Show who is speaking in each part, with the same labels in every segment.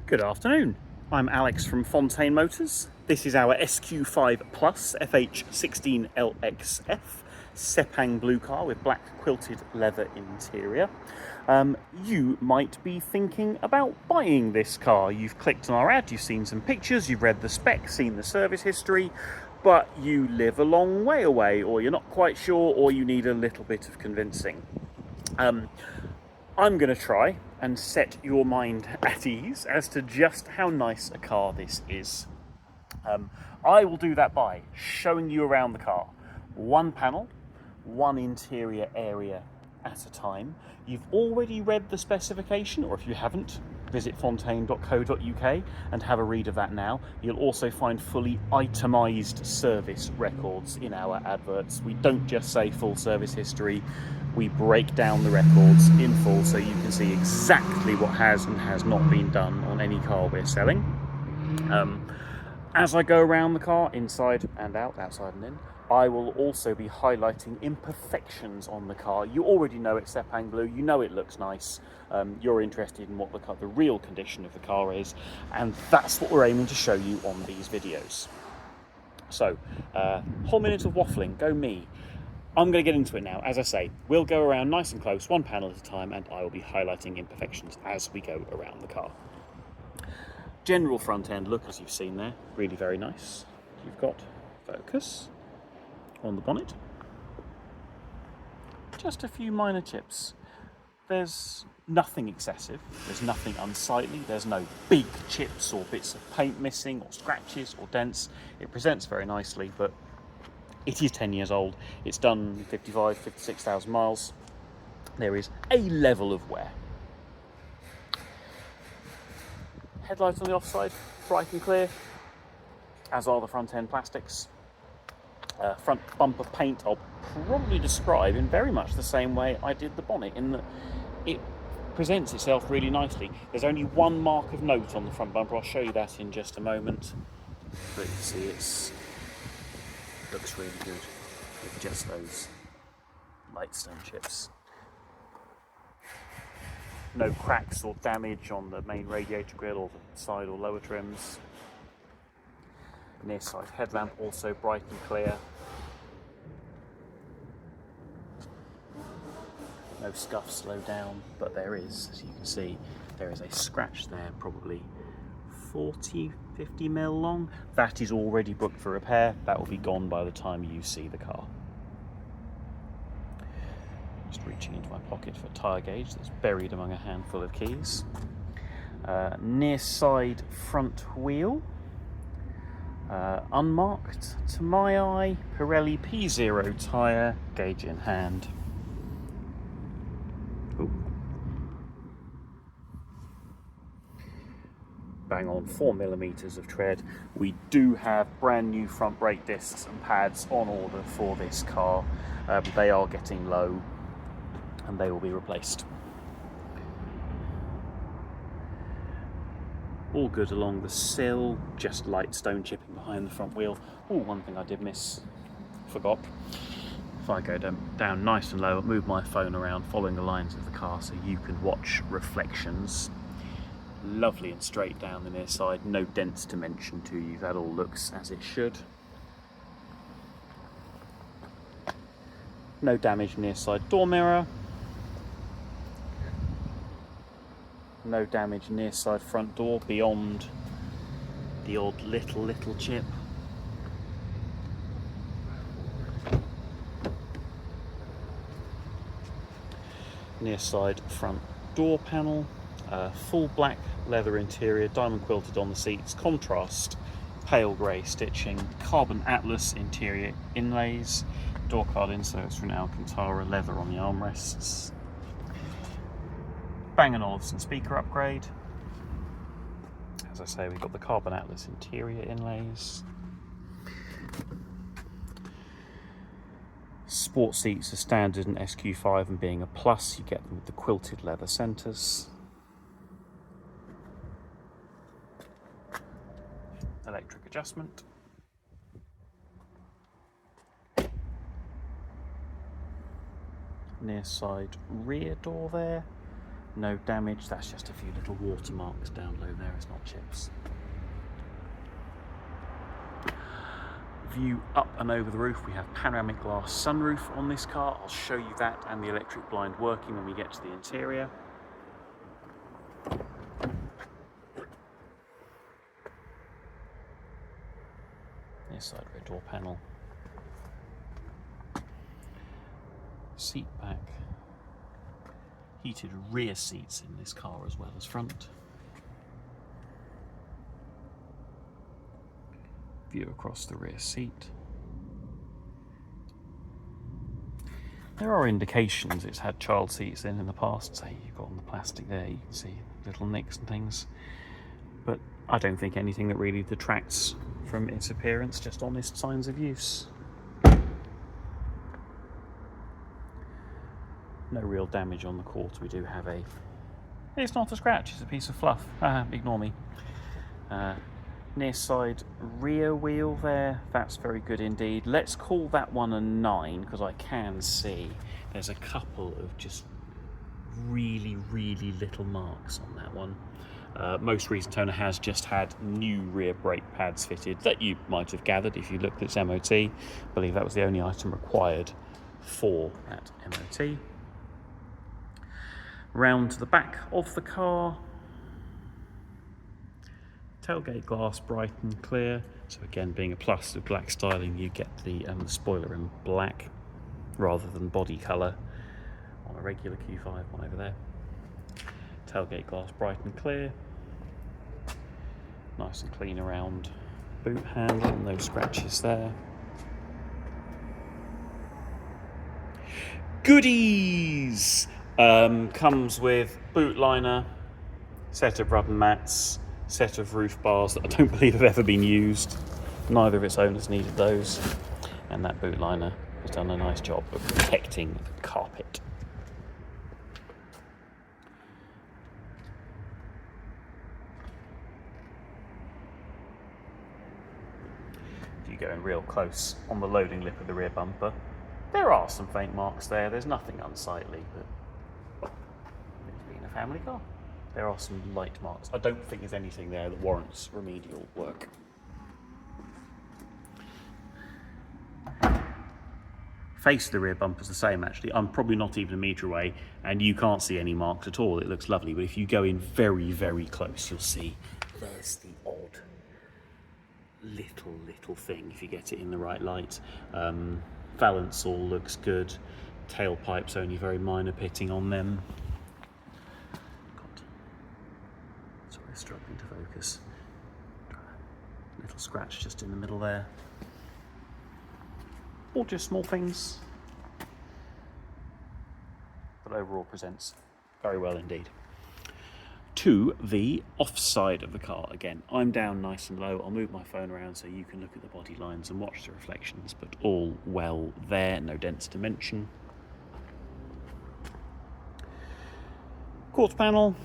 Speaker 1: Good afternoon, I'm Alex from Fontaine Motors. This is our SQ5 Plus FH16LXF Sepang blue car with black quilted leather interior. You might be thinking about buying this car. You've clicked on our ad, you've seen some pictures, you've read the spec, seen the service history, but you live a long way away, or you're not quite sure, or you need a little bit of convincing. I'm going to try and set your mind at ease as to just how nice a car this is. I will do that by showing you around the car, one panel, one interior area at a time. You've already read the specification, or if you haven't, visit fontaine.co.uk and have a read of that now. You'll also find fully itemised service records in our adverts. We don't just say full service history, we break down the records in full so you can see exactly what has and has not been done on any car we're selling. As I go around the car, inside and out, outside and in, I will also be highlighting imperfections on the car. You already know it's Sepang blue, you know it looks nice, you're interested in what the real condition of the car is, and that's what we're aiming to show you on these videos. So, whole minute of waffling, go me. I'm going to get into it now. As I say, we'll go around nice and close, one panel at a time, and I will be highlighting imperfections as we go around the car. General front end look, as you've seen there, really very nice. You've got focus on the bonnet. Just a few minor chips. There's nothing excessive, there's nothing unsightly, there's no big chips or bits of paint missing or scratches or dents. It presents very nicely, but it is 10 years old. It's done 56,000 miles. There is a level of wear. Headlights on the offside, bright and clear, as are the front end plastics. Front bumper paint I'll probably describe in very much the same way I did the bonnet, in that it presents itself really nicely. There's only one mark of note on the front bumper. I'll show you that in just a moment. But you see it looks really good with just those light stone chips. No cracks or damage on the main radiator grille or the side or lower trims. Near side headlamp also bright and clear. No scuff, slow down, but there is, as you can see, there is a scratch there, probably 40-50 mil long. That is already booked for repair. That will be gone by the time you see the car. Just reaching into my pocket for a tyre gauge that's buried among a handful of keys. Near side front wheel. Unmarked to my eye, Pirelli P0 tyre, gauge in hand. Ooh. Bang on 4mm of tread. We do have brand new front brake discs and pads on order for this car. They are getting low and they will be replaced. All good along the sill, just light stone chipping behind the front wheel. Oh, one thing I did miss, forgot. If I go down nice and low, move my phone around following the lines of the car so you can watch reflections. Lovely and straight down the near side, no dents to mention to you, that all looks as it should. No damage near side door mirror. No damage near side front door beyond the odd little chip. Near side front door panel, full black leather interior, diamond quilted on the seats, contrast pale grey stitching, carbon atlas interior inlays, door card inserts from Alcantara, leather on the armrests. Bang & Olufsen speaker upgrade. As I say, we've got the carbon atlas interior inlays. Sport seats are standard in SQ5, and being a plus, you get them with the quilted leather centres. Electric adjustment. Near side rear door there. no damage. That's just a few little watermarks down low there, it's not chips. View up and over the roof, we have panoramic glass sunroof on this car. I'll show you that and the electric blind working when we get to the interior. This side rear door panel. Seat back. Heated rear seats in this car as well as front. View across the rear seat. There are indications it's had child seats in the past. Say you've got on the plastic there, you can see little nicks and things. But I don't think anything that really detracts from its appearance, just honest signs of use. No real damage on the quarter. We do have a... It's not a scratch, it's a piece of fluff. Ignore me. Near side rear wheel there, that's very good indeed. Let's call that one a 9 because I can see there's a couple of just really little marks on that one. Most recent owner has just had new rear brake pads fitted that you might have gathered if you looked at its MOT. I believe that was the only item required for that MOT. Round to the back of the car. Tailgate glass bright and clear, so again being a plus with black styling you get the spoiler in black rather than body colour on a regular Q5 one over there. Tailgate glass bright and clear, nice and clean around boot handle, no scratches there. Goodies! Comes with boot liner, set of rubber mats, set of roof bars that I don't believe have ever been used. Neither of its owners needed those. And that boot liner has done a nice job of protecting the carpet. If you go in real close on the loading lip of the rear bumper, there are some faint marks there. There's nothing unsightly, but it's been a family car. There are some light marks. I don't think there's anything there that warrants remedial work. Face of the rear bumper's the same actually. I'm probably not even a metre away and you can't see any marks at all. It looks lovely, but if you go in very close, you'll see there's the odd little thing if you get it in the right light. Valance all looks good. Tailpipes only very minor pitting on them. Struggling to focus. Little scratch just in the middle there. All just small things. But overall presents very well indeed. To the offside of the car again. I'm down nice and low. I'll move my phone around so you can look at the body lines and watch the reflections, but all well there, no dents to mention. Quarter panel.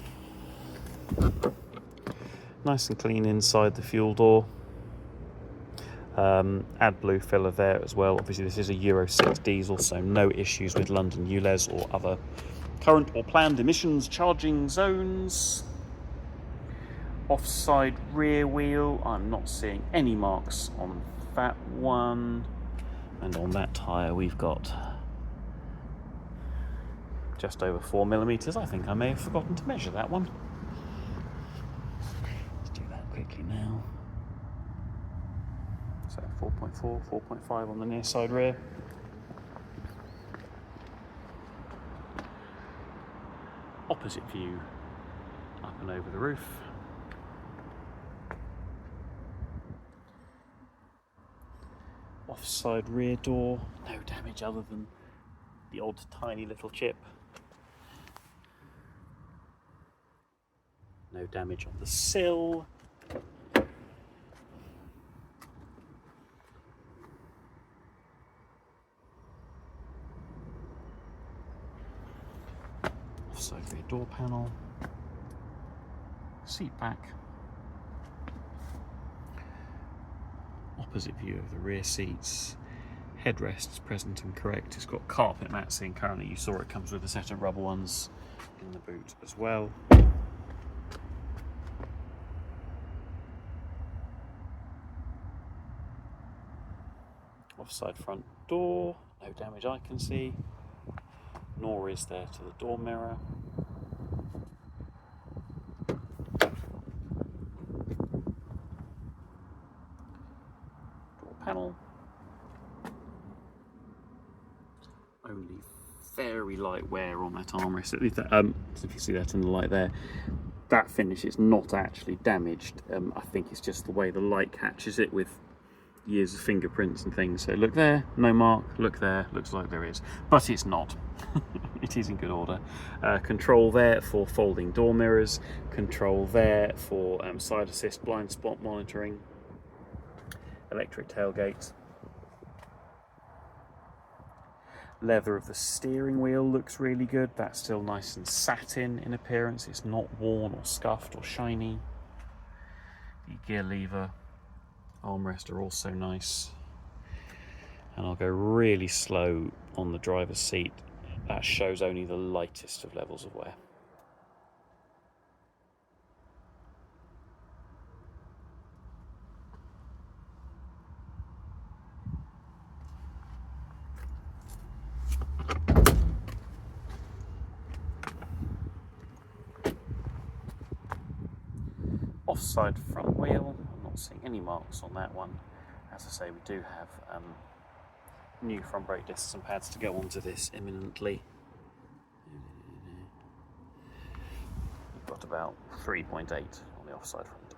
Speaker 1: Nice and clean inside the fuel door. AdBlue filler there as well. Obviously this is a Euro 6 diesel, so no issues with London ULEZ or other current or planned emissions charging zones. Offside rear wheel, I'm not seeing any marks on that one. And on that tyre we've got just over 4mm. I think I may have forgotten to measure that one. Quickly now. So 4.4, 4.5 on the near side rear. Opposite view up and over the roof. Offside rear door, no damage other than the odd tiny little chip. No damage on the sill. Offside rear door panel. Seat back. Opposite view of the rear seats. Headrests present and correct. It's got carpet mats in currently. You saw it comes with a set of rubber ones in the boot as well. Offside front door, no damage I can see, nor is there to the door mirror. Door panel. Only very light wear on that armrest. If you see that in the light there, that finish is not actually damaged. I think it's just the way the light catches it with years of fingerprints and things. So look there, no mark. Look there, looks like there is, but it's not. It is in good order. Control there for folding door mirrors. Control there for side assist blind spot monitoring. Electric tailgate. Leather of the steering wheel looks really good. That's still nice and satin in appearance. It's not worn or scuffed or shiny. The gear lever, armrest are also nice. And I'll go really slow on the driver's seat. That shows only the lightest of levels of wear. Offside front wheel, I'm not seeing any marks on that one. As I say, we do have new front brake discs and pads to go onto this imminently. We've got about 3.8 on the offside front.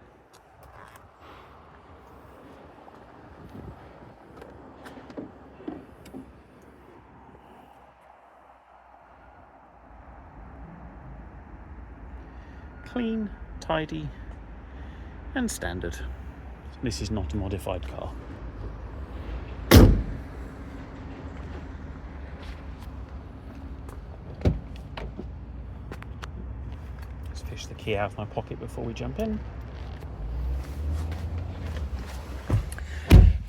Speaker 1: Clean, tidy, and standard. This is not a modified car. Let's fish the key out of my pocket before we jump in.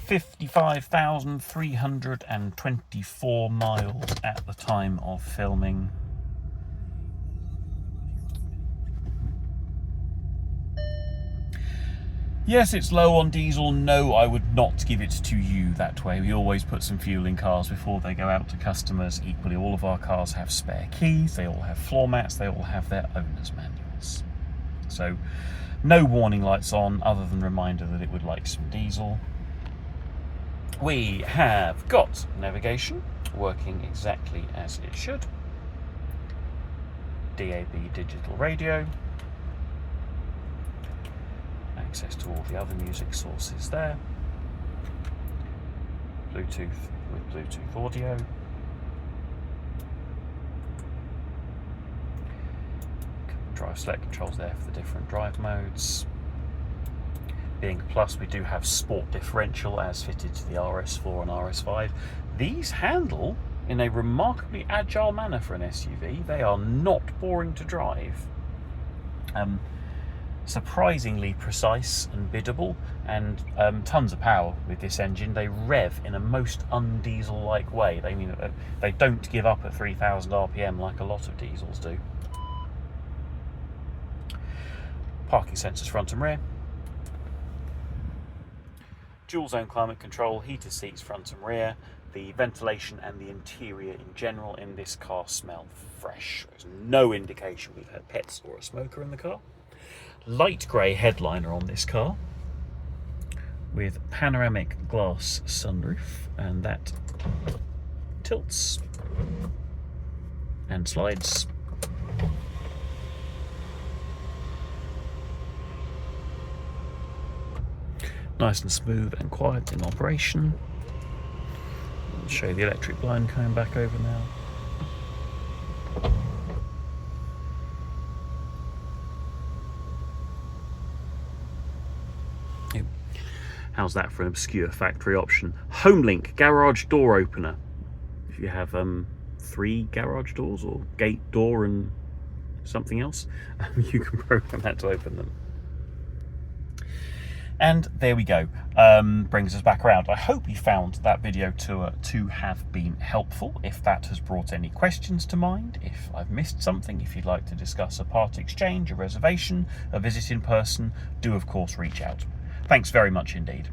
Speaker 1: 55,324 miles at the time of filming. Yes, it's low on diesel. No, I would not give it to you that way. We always put some fuel in cars before they go out to customers. Equally, all of our cars have spare keys, they all have floor mats, they all have their owner's manuals. So, no warning lights on, other than reminder that it would like some diesel. We have got navigation, working exactly as it should. DAB digital radio. Access to all the other music sources there. Bluetooth with Bluetooth audio. Drive select controls there for the different drive modes. Being a plus, we do have sport differential as fitted to the RS4 and RS5. These handle in a remarkably agile manner for an SUV. They are not boring to drive. Surprisingly precise and biddable, and tons of power with this engine. They rev in a most un-diesel-like way. They don't give up at 3,000 RPM like a lot of diesels do. Parking sensors front and rear. Dual zone climate control, heated seats front and rear. The ventilation and the interior in general in this car smell fresh. There's no indication we've had pets or a smoker in the car. Light grey headliner on this car with panoramic glass sunroof, and that tilts and slides. Nice and smooth and quiet in operation. I'll show you the electric blind coming back over now. How's that for an obscure factory option? Homelink garage door opener. If you have 3 garage doors or gate door and something else, you can program that to open them. And there we go, brings us back around. I hope you found that video tour to have been helpful. If that has brought any questions to mind, if I've missed something, if you'd like to discuss a part exchange, a reservation, a visit in person, do of course reach out. Thanks very much indeed.